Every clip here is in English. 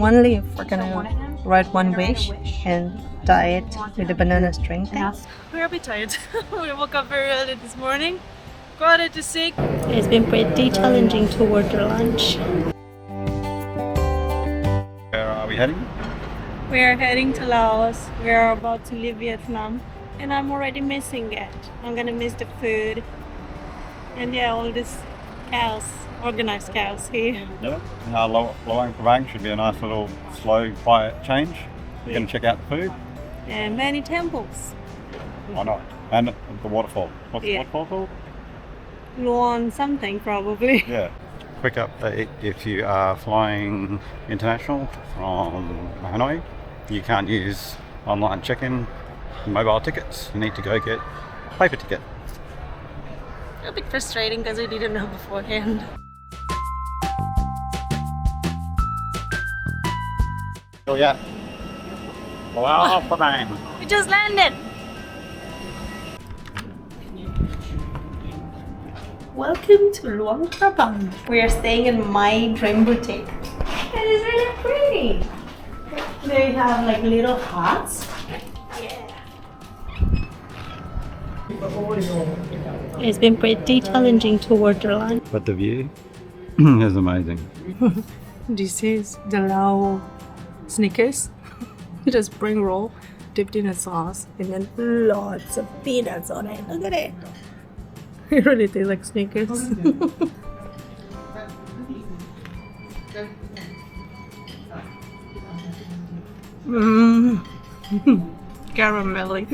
one leaf. We're gonna write one wish and tie it with a banana string thing. We're a bit tired. We woke up very early this morning. Quarter to 6. It's been pretty challenging to order lunch. Where are we heading? We are heading to Laos. We are about to leave Vietnam, and I'm already missing it. I'm gonna miss the food, and yeah, all these cows, organized cows here. Yeah. Luang Prabang should be a nice little slow, quiet change. You're going to check out the food. And many temples. Why not? And the waterfall. What's the waterfall called? Luang something probably. Yeah. Quick update, if you are flying international from Hanoi, you can't use online check-in mobile tickets. You need to go get a paper ticket. A bit frustrating because we didn't know beforehand. Oh yeah. Luang Prabang. We just landed! Welcome to Luang Prabang. We are staying in my dream boutique. It is really pretty. They have like little huts. Yeah. It's been pretty challenging to order lunch. But the view is amazing. This is the Lao Snickers. It is spring roll dipped in a sauce and then lots of peanuts on it. Look at it. It really tastes like Snickers. Caramelly.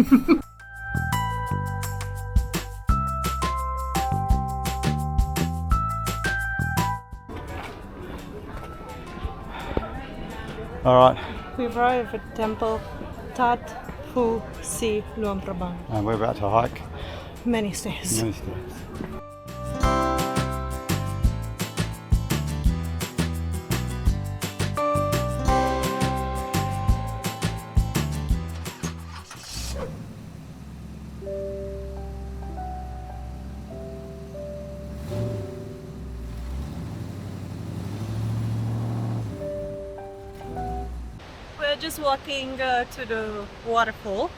Alright. We've arrived at Temple Tat Phu Si Luang Prabang. And we're about to hike. Many stairs. Many stairs. We're just walking to the waterfall.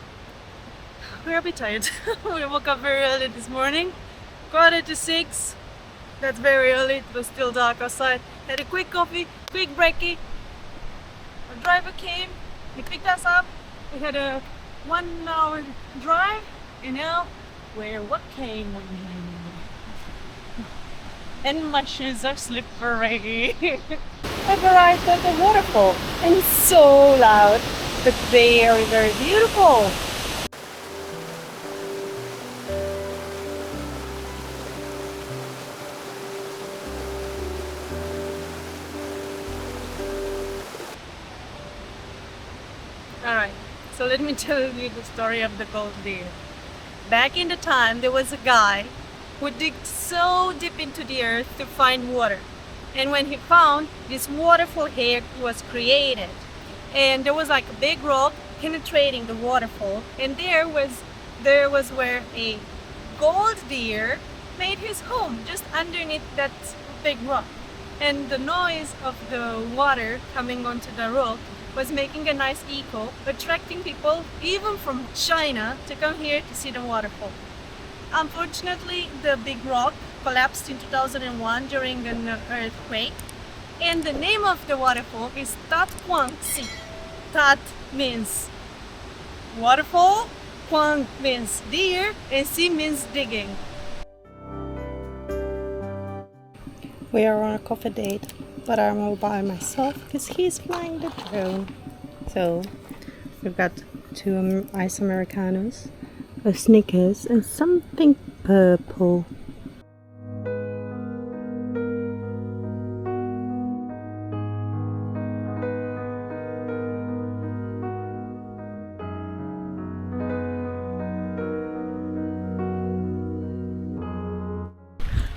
We're a bit tired. We woke up very early this morning. Quarter to 6. That's very early. It was still dark outside. Had a quick coffee, quick breaky. Our driver came. He picked us up. We had a 1 hour drive. And now we're walking. And my shoes are slippery. I've arrived at the waterfall and it's so loud, but very, very beautiful. Alright, so let me tell you the story of the gold deer. Back in the time, there was a guy who digged so deep into the earth to find water. And when he found, this waterfall here was created. And there was like a big rock penetrating the waterfall. And there was where a gold deer made his home, just underneath that big rock. And the noise of the water coming onto the rock was making a nice echo, attracting people even from China to come here to see the waterfall. Unfortunately, the big rock collapsed in 2001 during an earthquake, and the name of the waterfall is Tat Kuang Si. Tat means waterfall, Kuang means deer, and Si means digging. We are on a coffee date, but I'm all by myself because he's flying the drone. So we've got 2 ice Americanos, a Snickers, and something purple.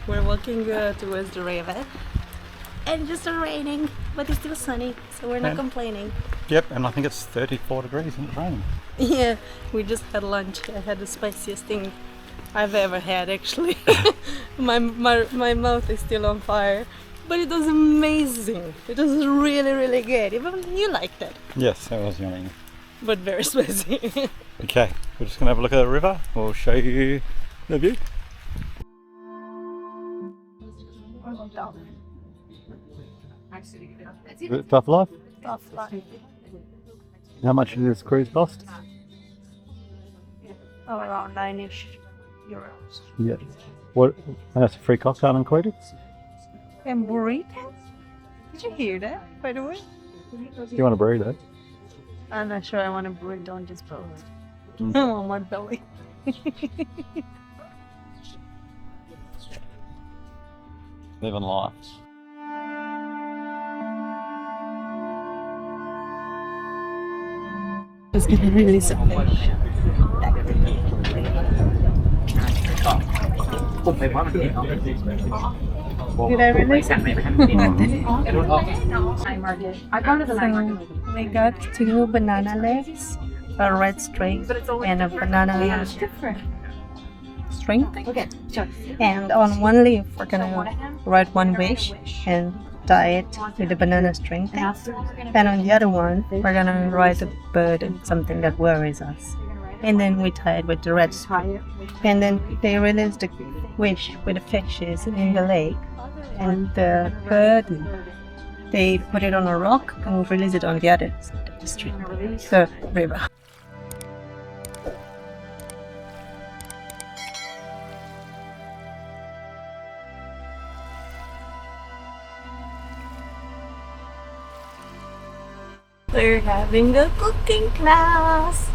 We're walking towards the river, and just raining, but it's still sunny, so we're not complaining. Yep, and I think it's 34 degrees and it's raining. Yeah, we just had lunch. I had the spiciest thing I've ever had, actually. my mouth is still on fire. But it was amazing. It was really, really good. Even you liked it. Yes, that was yummy. But very spicy. Okay, we're just gonna have a look at the river. We'll show you the view. Tough life. Tough life. How much did this cruise cost? Oh, around 9-ish euros. Yeah. What? That's a free cocktail included. And burrito? Did you hear that, by the way? Do you want a burrito? I'm not sure I want a burrito on this boat. Mm. I want my belly. Living life. It's gonna release a fish. Did I release it? So we got 2 banana legs, a red string, and a banana string. Okay, sure. And on one leaf, we're gonna write one wish and tie it with the banana string. And on the other one, we're gonna write a bird and something that worries us. And then we tie it with the red string. And then they release the wish with the fishes in the lake. And the bird, they put it on a rock and release it on the other side of the stream, the river. We're having a cooking class.